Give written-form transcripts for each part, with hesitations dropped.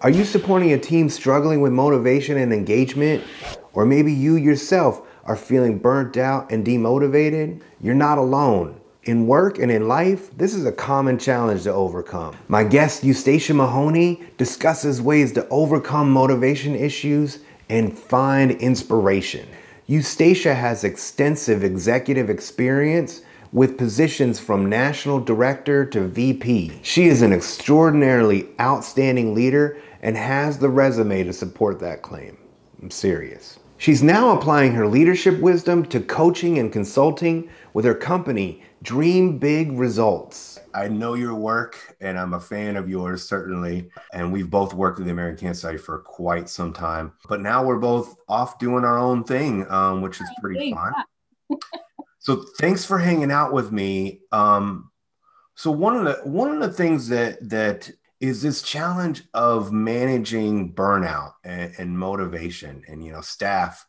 Are you supporting a team struggling with motivation and engagement? Or maybe you yourself are feeling burnt out and demotivated? You're not alone. In work and in life, this is a common challenge to overcome. My guest, Eustacia Mahoney, discusses ways to overcome motivation issues and find inspiration. Eustacia has extensive executive experience with positions from national director to VP. She is an extraordinarily outstanding leader and has the resume to support that claim. I'm serious. She's now applying her leadership wisdom to coaching and consulting with her company, Dream Big Results. I know your work and I'm a fan of yours, certainly. And we've both worked with the American Cancer Society for quite some time. But now we're both off doing our own thing, which is pretty fun. So thanks for hanging out with me. So one of the things that is this challenge of managing burnout and motivation, and staff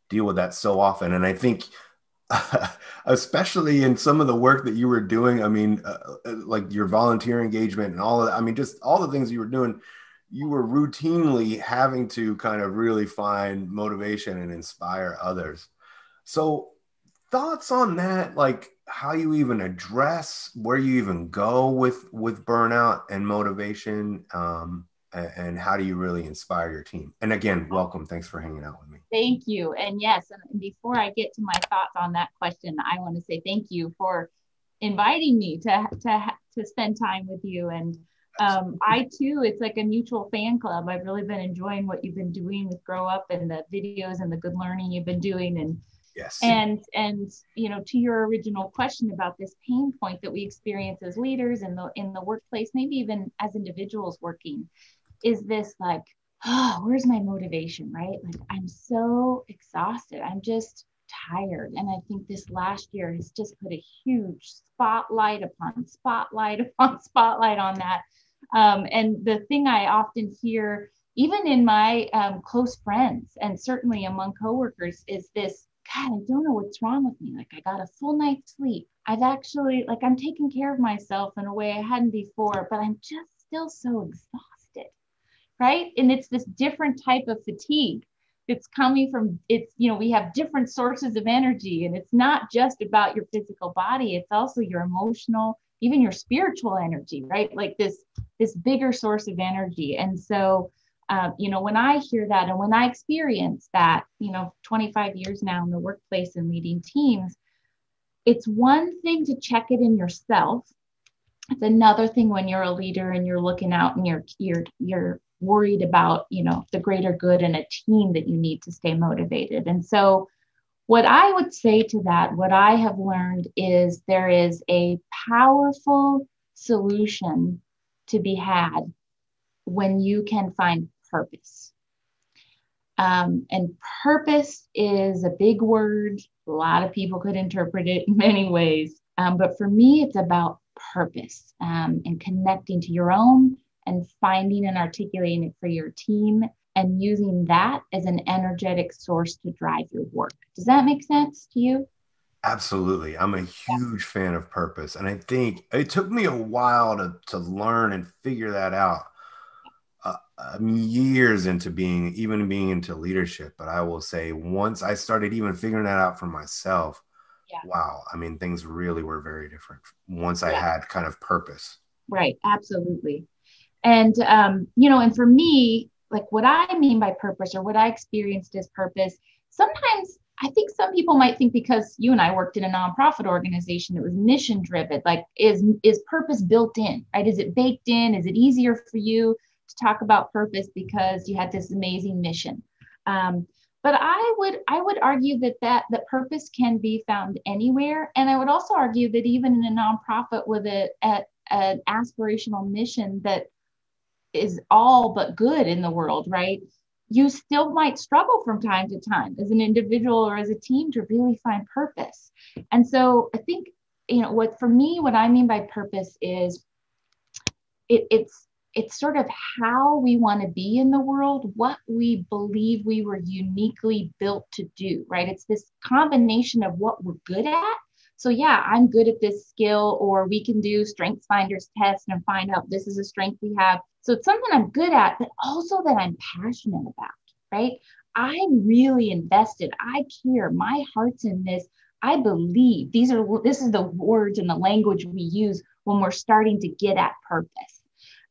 deal with that so often. And I think, especially in some of the work that you were doing, I mean, like your volunteer engagement and all of that. I mean, just all the things you were doing, you were routinely having to kind of really find motivation and inspire others. So thoughts on that, like how you even address, where you even go with burnout and motivation, and how do you really inspire your team? And again, welcome. Thanks for hanging out with me. Thank you. And yes, and before I get to my thoughts on that question, I want to say thank you for inviting me to spend time with you. And I too, it's like a mutual fan club. I've really been enjoying what you've been doing with Grow Up and the videos and the good learning you've been doing. Yes. And to your original question about this pain point that we experience as leaders in the workplace, maybe even as individuals working, is this like, oh, where's my motivation, right? Like I'm so exhausted. I'm just tired. And I think this last year has just put a huge spotlight upon spotlight upon spotlight on that. And the thing I often hear, even in my close friends and certainly among coworkers, is this, God, I don't know what's wrong with me. Like I got a full night's sleep. I've actually, like I'm taking care of myself in a way I hadn't before, but I'm just still so exhausted, right? And it's this different type of fatigue that's coming from, we have different sources of energy, and it's not just about your physical body. It's also your emotional, even your spiritual energy, right? Like this bigger source of energy. And so when I hear that and when I experience that, 25 years now in the workplace and leading teams, it's one thing to check it in yourself. It's another thing when you're a leader and you're looking out and you're worried about, the greater good in a team that you need to stay motivated. And so what I would say to that, what I have learned is there is a powerful solution to be had when you can find purpose. And purpose is a big word. A lot of people could interpret it in many ways. But for me, it's about purpose and connecting to your own and finding and articulating it for your team and using that as an energetic source to drive your work. Does that make sense to you? Absolutely. I'm a huge fan of purpose. And I think it took me a while to learn and figure that out. Years into being into leadership, but I will say once I started even figuring that out for myself, wow, I mean, things really were very different once I had kind of purpose. Right, absolutely. And and for me, like what I mean by purpose or what I experienced as purpose, sometimes I think some people might think because you and I worked in a nonprofit organization that was mission driven, like is purpose built in, right? Is it baked in? Is it easier for you to talk about purpose because you had this amazing mission? But I would argue that purpose can be found anywhere. And I would also argue that even in a nonprofit with an aspirational mission that is all but good in the world, right? You still might struggle from time to time as an individual or as a team to really find purpose. And so I think, what I mean by purpose is it's sort of how we want to be in the world, what we believe we were uniquely built to do, right? It's this combination of what we're good at. So yeah, I'm good at this skill, or we can do strengths finders test and find out this is a strength we have. So it's something I'm good at, but also that I'm passionate about, right? I'm really invested. I care. My heart's in this. I believe this is the words and the language we use when we're starting to get at purpose.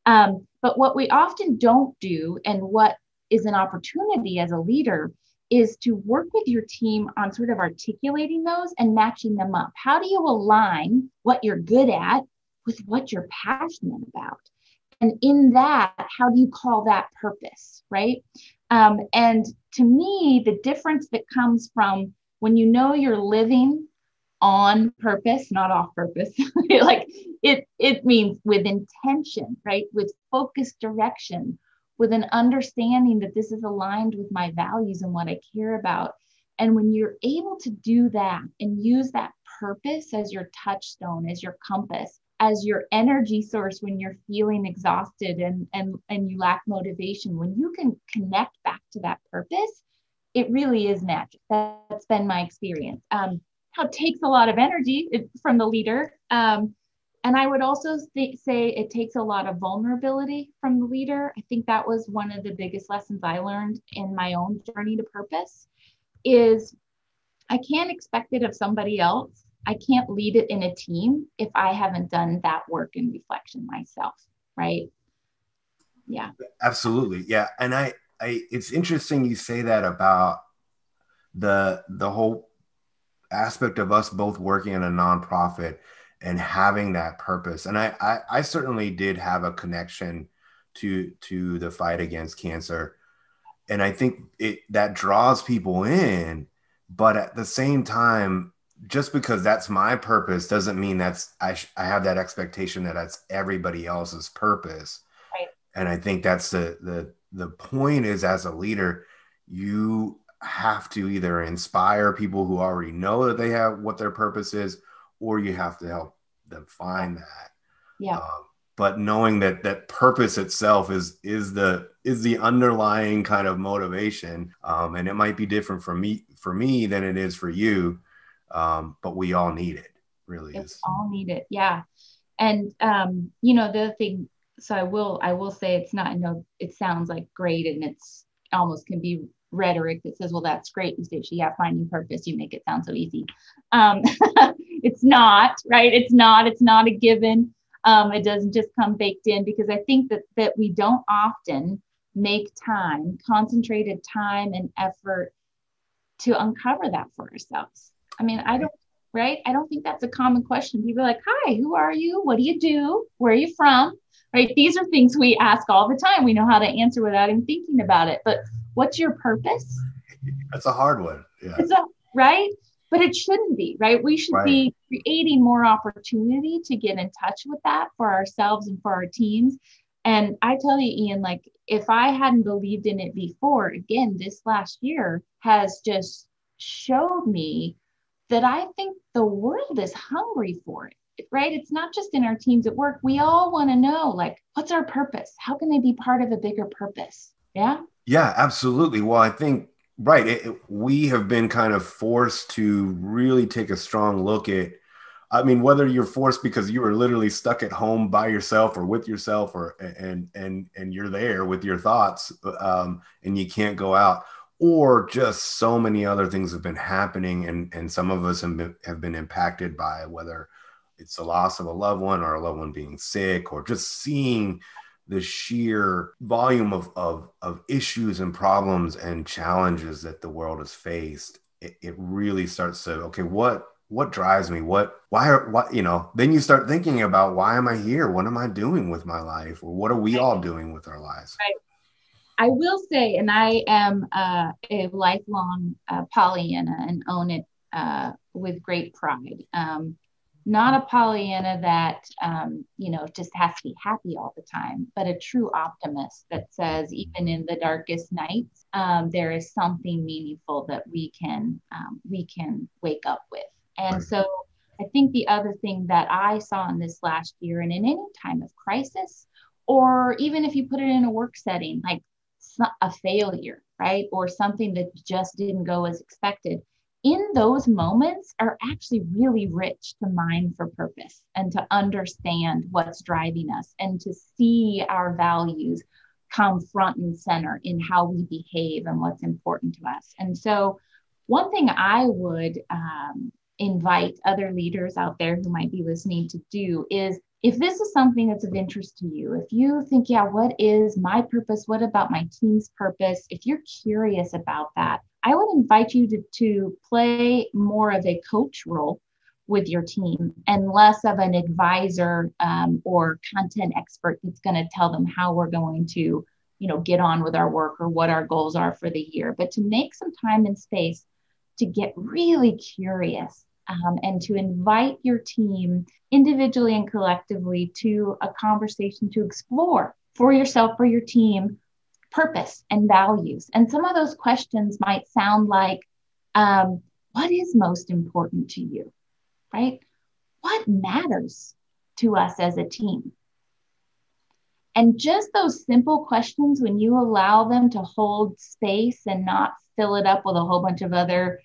But what we often don't do, and what is an opportunity as a leader, is to work with your team on sort of articulating those and matching them up. How do you align what you're good at with what you're passionate about? And in that, how do you call that purpose, right? And to me, the difference that comes from when you know you're living on purpose, not off purpose, like it means with intention, right? With focused direction, with an understanding that this is aligned with my values and what I care about. And when you're able to do that and use that purpose as your touchstone, as your compass, as your energy source when you're feeling exhausted and you lack motivation, when you can connect back to that purpose, it really is magic. That's been my experience. How it takes a lot of energy from the leader. And I would also say it takes a lot of vulnerability from the leader. I think that was one of the biggest lessons I learned in my own journey to purpose is I can't expect it of somebody else. I can't lead it in a team if I haven't done that work and reflection myself, right? Yeah. Absolutely. Yeah. And it's interesting you say that about the whole aspect of us both working in a nonprofit and having that purpose. And I certainly did have a connection to the fight against cancer. And I think that draws people in, but at the same time, just because that's my purpose doesn't mean I have that expectation that that's everybody else's purpose. Right. And I think that's the point is, as a leader, you have to either inspire people who already know that they have what their purpose is, or you have to help them find that. Yeah. But knowing that purpose itself is the underlying kind of motivation, and it might be different for me than it is for you, but we all need it. Really is. All need it. Yeah. And the other thing, so I will say it's not, I know it sounds like great and it's almost can be rhetoric that says, well, that's great, Eustacia. Yeah, finding purpose, you make it sound so easy. It's not, right? It's not a given. It doesn't just come baked in, because I think that we don't often make time, concentrated time and effort to uncover that for ourselves. I mean, I don't think that's a common question. People are like, hi, who are you? What do you do? Where are you from? Right? These are things we ask all the time. We know how to answer without even thinking about it. But what's your purpose? That's a hard one. Yeah. Right? But it shouldn't be, right? We should be creating more opportunity to get in touch with that for ourselves and for our teams. And I tell you, Ian, like if I hadn't believed in it before, again, this last year has just showed me that I think the world is hungry for it, right? It's not just in our teams at work. We all want to know, like, what's our purpose? How can I be part of a bigger purpose? Yeah. Yeah, absolutely. Well, I think, we have been kind of forced to really take a strong look at, I mean, whether you're forced because you were literally stuck at home by yourself or with yourself, or and you're there with your thoughts, and you can't go out, or just so many other things have been happening, and some of us have been impacted by whether it's the loss of a loved one or a loved one being sick, or just seeing the sheer volume of issues and problems and challenges that the world has faced. It really starts to, okay, what drives me? Then you start thinking about, why am I here? What am I doing with my life? Or what are we all doing with our lives? Right. I will say, and I am a lifelong Pollyanna and own it with great pride. Not a Pollyanna that, just has to be happy all the time, but a true optimist that says, even in the darkest nights, there is something meaningful that we can wake up with. And so I think the other thing that I saw in this last year, and in any time of crisis, or even if you put it in a work setting, like a failure, right? Or something that just didn't go as expected, in those moments are actually really rich to mine for purpose and to understand what's driving us and to see our values come front and center in how we behave and what's important to us. And so, one thing I would invite other leaders out there who might be listening to do is, if this is something that's of interest to you, if you think, yeah, what is my purpose? What about my team's purpose? If you're curious about that, I would invite you to play more of a coach role with your team and less of an advisor or content expert that's going to tell them how we're going to, get on with our work or what our goals are for the year, but to make some time and space to get really curious and to invite your team individually and collectively to a conversation to explore for yourself, for your team, purpose and values. And some of those questions might sound like, what is most important to you, right? What matters to us as a team? And just those simple questions, when you allow them to hold space and not fill it up with a whole bunch of other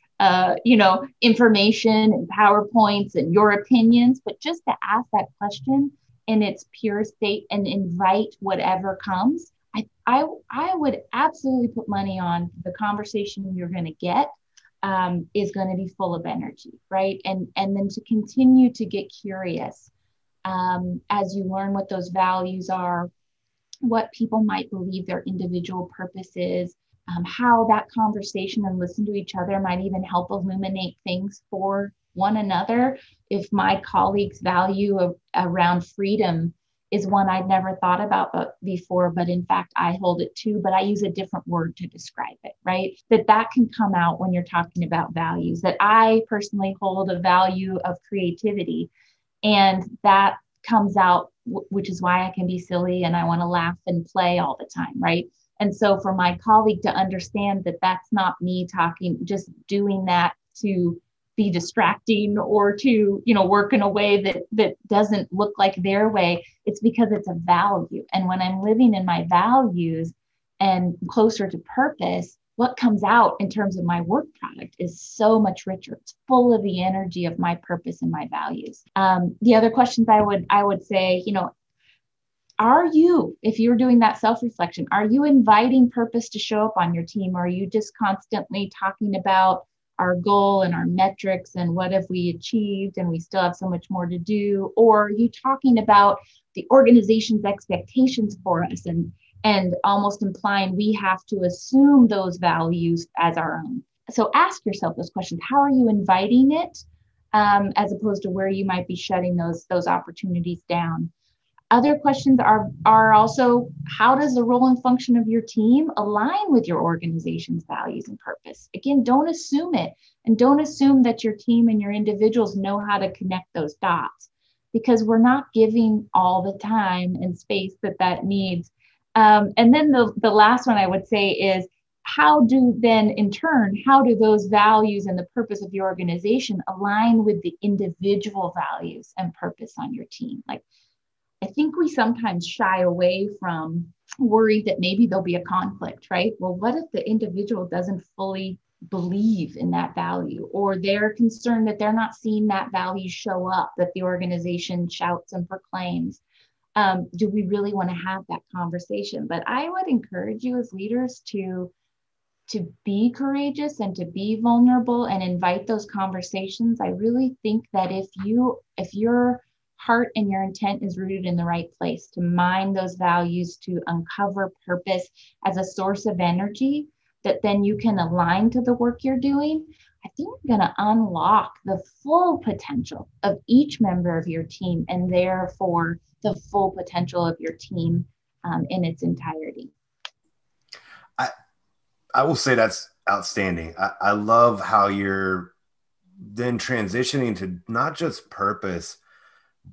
information and PowerPoints and your opinions, but just to ask that question in its pure state and invite whatever comes, I would absolutely put money on the conversation you're going to get is going to be full of energy, right? And then to continue to get curious as you learn what those values are, what people might believe their individual purpose is, how that conversation and listen to each other might even help illuminate things for one another. If my colleagues' value around freedom is one I'd never thought about before, but in fact, I hold it too, but I use a different word to describe it, right? That can come out when you're talking about values, that I personally hold a value of creativity, and that comes out, which is why I can be silly and I want to laugh and play all the time, right? And so for my colleague to understand that that's not me talking, just doing that to be distracting or to, work in a way that doesn't look like their way, it's because it's a value. And when I'm living in my values and closer to purpose, what comes out in terms of my work product is so much richer. It's full of the energy of my purpose and my values. The other questions I would say, are you, if you're doing that self-reflection, are you inviting purpose to show up on your team? Or are you just constantly talking about our goal and our metrics and what have we achieved and we still have so much more to do? Or are you talking about the organization's expectations for us and almost implying we have to assume those values as our own? So ask yourself those questions. How are you inviting it as opposed to where you might be shutting those opportunities down? Other questions are also, how does the role and function of your team align with your organization's values and purpose? Again, don't assume it, and don't assume that your team and your individuals know how to connect those dots, because we're not giving all the time and space that needs. And then the last one I would say is, how do those values and the purpose of your organization align with the individual values and purpose on your team? Like, I think we sometimes shy away from worry that maybe there'll be a conflict, right? Well, what if the individual doesn't fully believe in that value, or they're concerned that they're not seeing that value show up, that the organization shouts and proclaims? Do we really want to have that conversation? But I would encourage you as leaders to be courageous and to be vulnerable and invite those conversations. I really think that if your heart and your intent is rooted in the right place, to mine those values, to uncover purpose as a source of energy that then you can align to the work you're doing, I think you're going to unlock the full potential of each member of your team, and therefore the full potential of your team in its entirety. I will say that's outstanding. I love how you're then transitioning to not just purpose,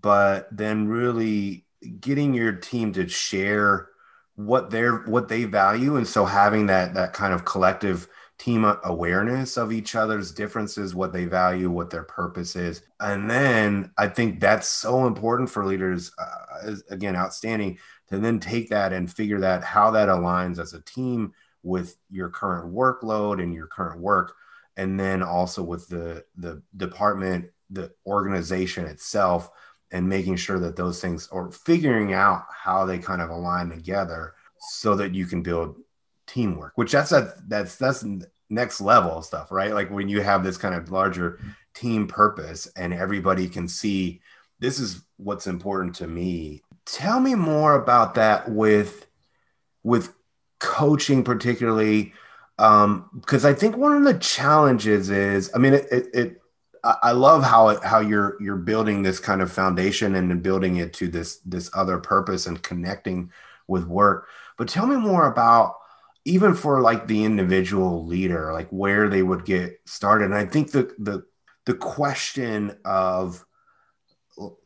but then really getting your team to share what they value. And so having that kind of collective team awareness of each other's differences, what they value, what their purpose is. And then I think that's so important for leaders, again, outstanding, to then take that and figure that how that aligns as a team with your current workload and your current work. and then also with the department, the organization itself, and making sure that those things, or figuring out how they kind of align together so that you can build teamwork, which that's next level stuff, right? Like when you have this kind of larger team purpose and everybody can see this is what's important to me. Tell me more about that with coaching particularly, because I think one of the challenges is, I mean, I love how you're building this kind of foundation and then building it to this other purpose and connecting with work. But tell me more about, even for like the individual leader, like where they would get started. And I think the question of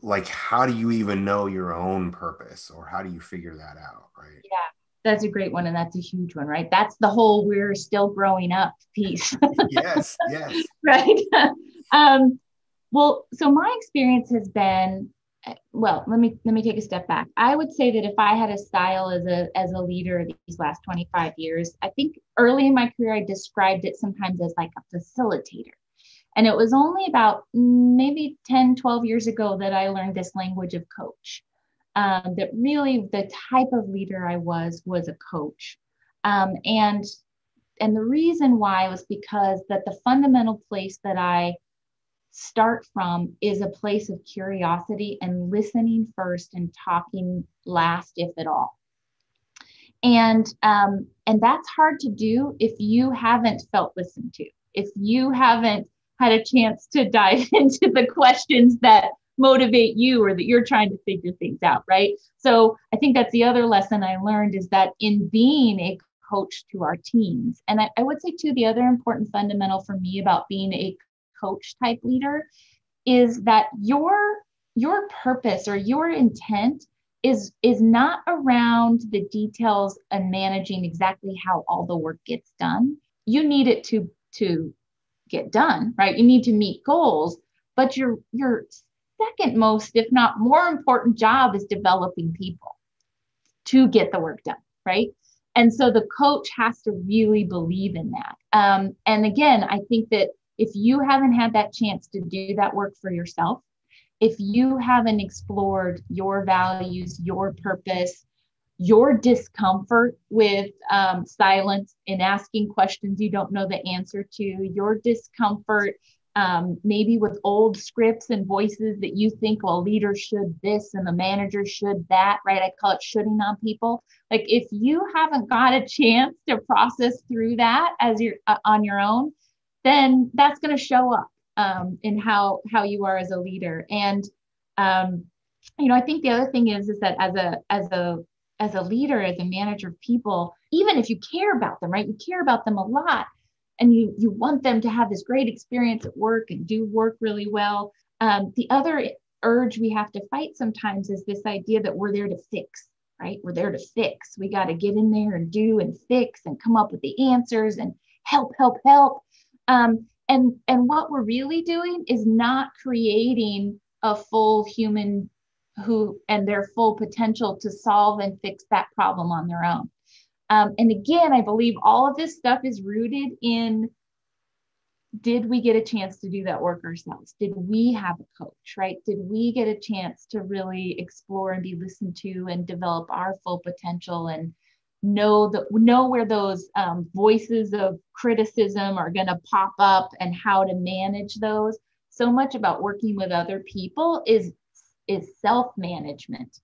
like, how do you even know your own purpose, or how do you figure that out, right? Yeah, that's a great one. And that's a huge one, right? That's the whole we're still growing up piece. Yes, yes. Right. um, well, so my experience has been, well, let me take a step back. I would say that if I had a style as a leader these last 25 years, I think early in my career, I described it sometimes as like a facilitator. And it was only about maybe 10, 12 years ago that I learned this language of coach. That really the type of leader I was a coach. And the reason why was because that the fundamental place that I start from is a place of curiosity and listening first and talking last, if at all. And that's hard to do if you haven't felt listened to, if you haven't had a chance to dive into the questions that motivate you or that you're trying to figure things out, right? So I think that's the other lesson I learned, is that in being a coach to our teams, and I would say too, the other important fundamental for me about being a coach type leader is that your purpose or your intent is not around the details and managing exactly how all the work gets done. You need it to get done, right? You need to meet goals, but your second most, if not more important job is developing people to get the work done, right? And so the coach has to really believe in that. And again, I think that if you haven't had that chance to do that work for yourself, if you haven't explored your values, your purpose, your discomfort with silence and asking questions you don't know the answer to, your discomfort maybe with old scripts and voices that you think, well, leaders should this and the manager should that, right? I call it shooting on people. Like if you haven't got a chance to process through that as you're on your own, then that's going to show up in how you are as a leader. And I think the other thing is that as a leader, as a manager of people, even if you care about them, right? You care about them a lot, and you want them to have this great experience at work and do work really well. The other urge we have to fight sometimes is this idea that we're there to fix, right? We're there to fix. We got to get in there and do and fix and come up with the answers and help. And what we're really doing is not creating a full human who and their full potential to solve and fix that problem on their own. And again, I believe all of this stuff is rooted in, did we get a chance to do that work ourselves? Did we have a coach, right? Did we get a chance to really explore and be listened to and develop our full potential and know where those voices of criticism are going to pop up and how to manage those? So much about working with other people is self-management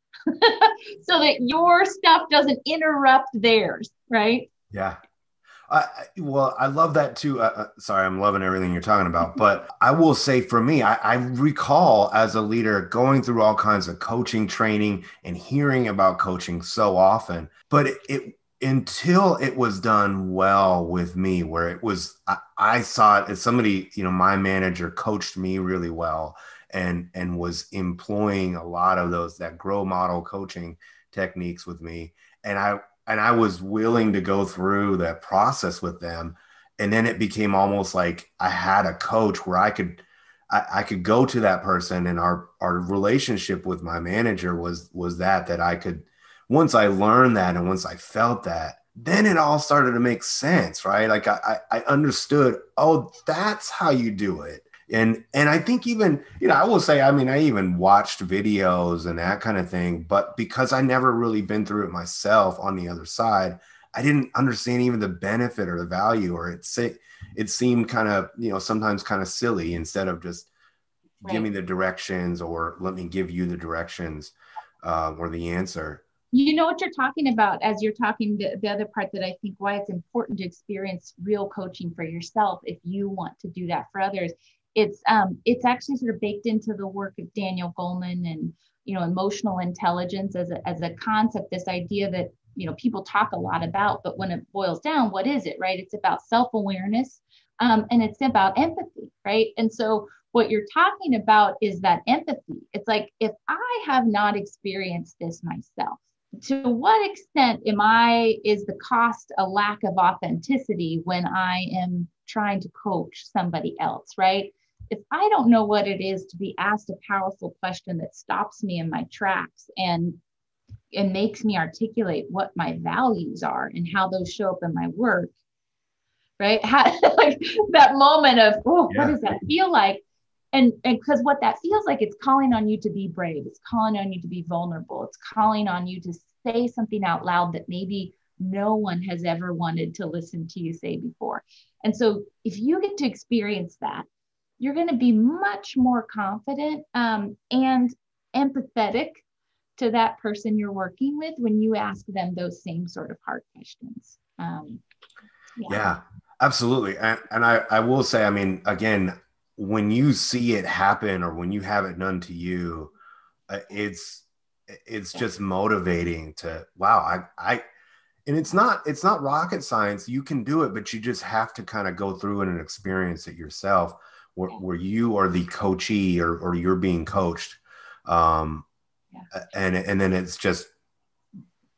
so that your stuff doesn't interrupt theirs, right? Yeah. Well, I love that too. Sorry, I'm loving everything you're talking about. But I will say for me, I recall as a leader going through all kinds of coaching training and hearing about coaching so often. But it until it was done well with me, where it was, I saw it as somebody, my manager coached me really well and was employing a lot of that grow model coaching techniques with me. And I was willing to go through that process with them. And then it became almost like I had a coach where I could go to that person, and our relationship with my manager was that I could, once I learned that and once I felt that, then it all started to make sense, right? Like I understood, oh, that's how you do it. And I think even, I will say, I mean, I even watched videos and that kind of thing, but because I never really been through it myself on the other side, I didn't understand even the benefit or the value, or it seemed kind of, sometimes kind of silly, instead of just give me Right. the directions, or let me give you the directions, or the answer. You know what you're talking about as you're talking, the other part that I think why it's important to experience real coaching for yourself if you want to do that for others. It's actually sort of baked into the work of Daniel Goleman and emotional intelligence as a concept, this idea that people talk a lot about, but when it boils down, what is it, right? It's about self-awareness, and it's about empathy, right? And so what you're talking about is that empathy. It's like, if I have not experienced this myself, to what extent is the cost a lack of authenticity when I am trying to coach somebody else, right? If I don't know what it is to be asked a powerful question that stops me in my tracks and makes me articulate what my values are and how those show up in my work, right? Like that moment of, oh, what Yeah. does that feel like? And because what that feels like, it's calling on you to be brave. It's calling on you to be vulnerable. It's calling on you to say something out loud that maybe no one has ever wanted to listen to you say before. And so if you get to experience that, you're going to be much more confident, and empathetic to that person you're working with when you ask them those same sort of hard questions. Yeah. Yeah, absolutely. And I will say, I mean, again, when you see it happen, or when you have it done to you, it's just motivating to, wow, and it's not rocket science. You can do it, but you just have to kind of go through it and experience it yourself, where you are the coachee, or you're being coached. Um, Yeah. and then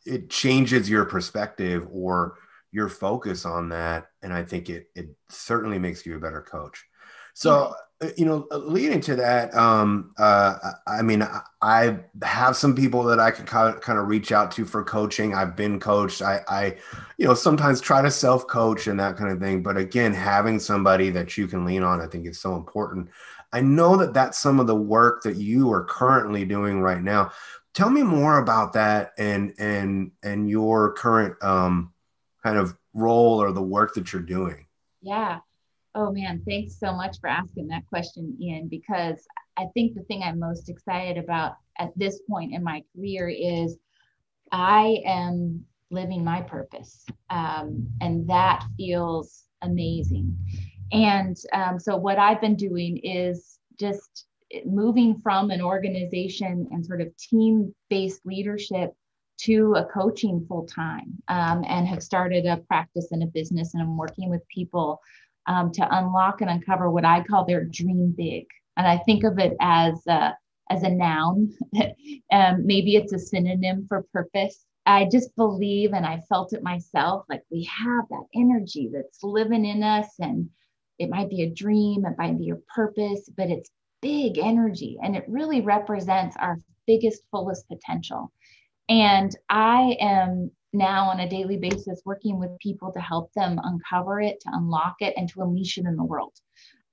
it changes your perspective or your focus on that. And I think it certainly makes you a better coach. Yeah. So, leading to that, I mean, I have some people that I can kind of reach out to for coaching. I've been coached. I sometimes try to self-coach and that kind of thing. But again, having somebody that you can lean on, I think is so important. I know that that's some of the work that you are currently doing right now. Tell me more about that, and your current kind of role, or the work that you're doing. Yeah. Oh man, thanks so much for asking that question, Ian, because I think the thing I'm most excited about at this point in my career is I am living my purpose. And that feels amazing. And so, what I've been doing is just moving from an organization and sort of team based leadership to a coaching full time, and have started a practice and a business. And I'm working with people to unlock and uncover what I call their dream big. And I think of it as a noun. Maybe it's a synonym for purpose. I just believe, and I felt it myself, like we have that energy that's living in us, and it might be a dream, it might be a purpose, but it's big energy, and it really represents our biggest, fullest potential. And I am now on a daily basis working with people to help them uncover it, to unlock it, and to unleash it in the world.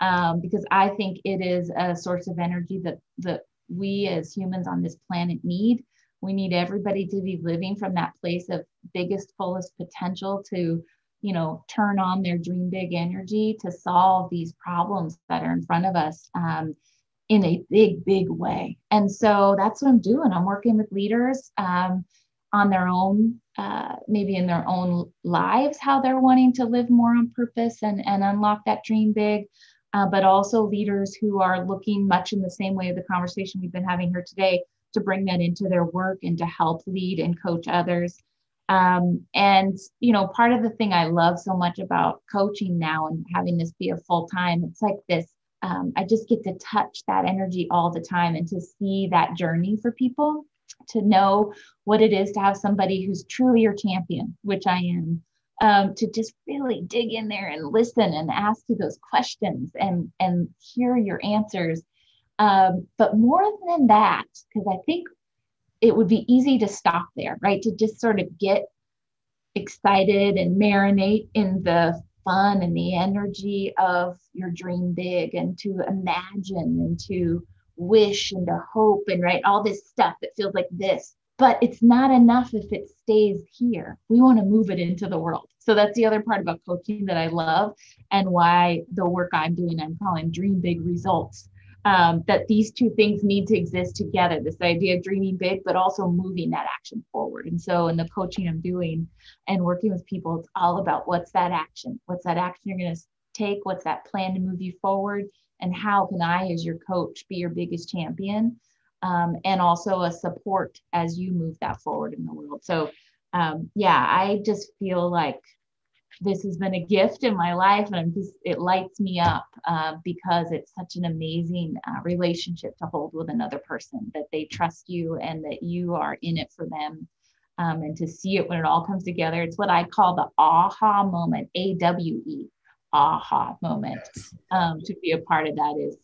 Because I think it is a source of energy that we as humans on this planet need. We need everybody to be living from that place of biggest, fullest potential to, turn on their dream big energy to solve these problems that are in front of us, in a big, big way. And so that's what I'm doing. I'm working with leaders, on their own, maybe in their own lives, how they're wanting to live more on purpose and unlock that dream big. But also leaders who are looking much in the same way of the conversation we've been having here today, to bring that into their work and to help lead and coach others. And, part of the thing I love so much about coaching now and having this be a full time, it's like this, I just get to touch that energy all the time and to see that journey for people, to know what it is to have somebody who's truly your champion, which I am, to just really dig in there and listen and ask you those questions and hear your answers. But more than that, because I think it would be easy to stop there, right? To just sort of get excited and marinate in the fun and the energy of your dream big, and to imagine and to wish and to hope and right all this stuff that feels like this. But it's not enough if it stays here. We want to move it into the world. So that's the other part about coaching that I love, and why the work I'm doing, I'm calling dream big results. That these two things need to exist together, this idea of dreaming big, but also moving that action forward. And so in the coaching I'm doing and working with people, it's all about what's that action? What's that action you're going to take? What's that plan to move you forward? And how can I, as your coach, be your biggest champion? And also a support as you move that forward in the world. So yeah, I just feel like this has been a gift in my life, and it lights me up because it's such an amazing relationship to hold with another person, that they trust you and that you are in it for them. And to see it when it all comes together, it's what I call the aha moment, AWE, aha moment. To be a part of that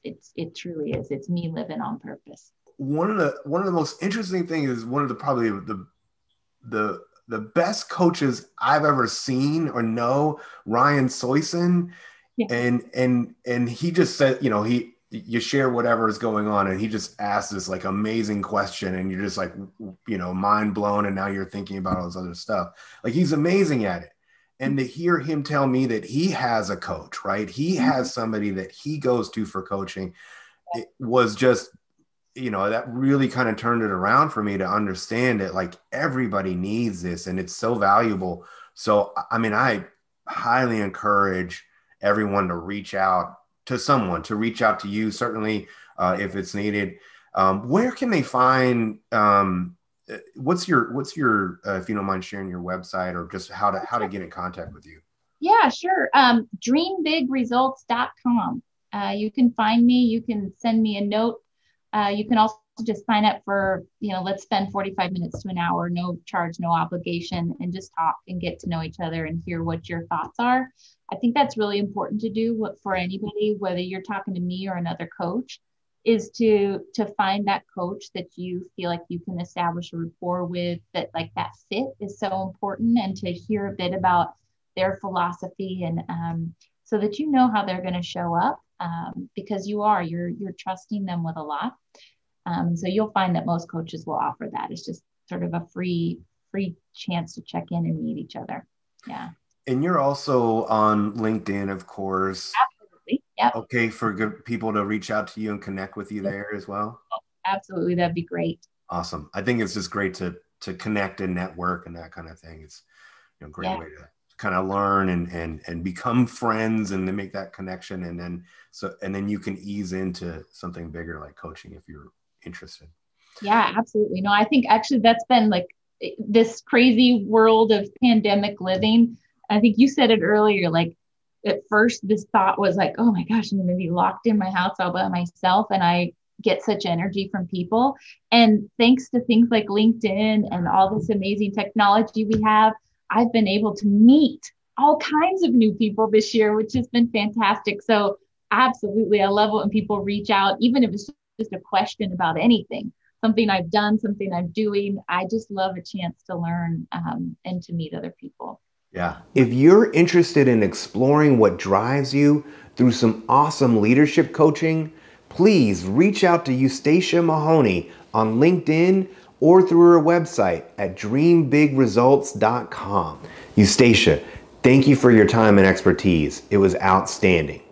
is, it truly is. It's me living on purpose. One of the most interesting things is one of the probably the best coaches I've ever seen or know, Ryan Soyson. Yeah. And he just said, you share whatever is going on, and he just asked this like amazing question, and you're just like, mind blown. And now you're thinking about all this other stuff. Like, he's amazing at it. And to hear him tell me that he has a coach, right? He has somebody that he goes to for coaching. It was just, that really kind of turned it around for me to understand that like everybody needs this, and it's so valuable. So, I mean, I highly encourage everyone to reach out to someone, to reach out to you, certainly if it's needed. Where can they find, what's your if you don't mind sharing your website, or just how to get in contact with you? Yeah, sure. Dreambigresults.com. You can find me. You can send me a note. You can also just sign up for, let's spend 45 minutes to an hour, no charge, no obligation, and just talk and get to know each other and hear what your thoughts are. I think that's really important to do for anybody, whether you're talking to me or another coach, is to find that coach that you feel like you can establish a rapport with, that like that fit is so important, and to hear a bit about their philosophy, and so that you know how they're going to show up, because you're trusting them with a lot. So you'll find that most coaches will offer that. It's just sort of a free chance to check in and meet each other. Yeah. And you're also on LinkedIn, of course. Absolutely. Yep. Okay, for good people to reach out to you and connect with you there as well. Absolutely, that'd be great. Awesome. I think it's just great to connect and network and that kind of thing. It's a great way to kind of learn and become friends, and then make that connection, and then you can ease into something bigger like coaching if you're interested. Yeah, absolutely. No, I think actually that's been like this crazy world of pandemic living. I think you said it earlier, like at first this thought was like, oh my gosh, I'm going to be locked in my house all by myself, and I get such energy from people. And thanks to things like LinkedIn and all this amazing technology we have, I've been able to meet all kinds of new people this year, which has been fantastic. So absolutely, I love it when people reach out, even if it's just a question about anything, something I've done, something I'm doing. I just love a chance to learn and to meet other people. Yeah. If you're interested in exploring what drives you through some awesome leadership coaching, please reach out to Eustacia Mahoney on LinkedIn or through her website at dreambigresults.com. Eustacia, thank you for your time and expertise. It was outstanding.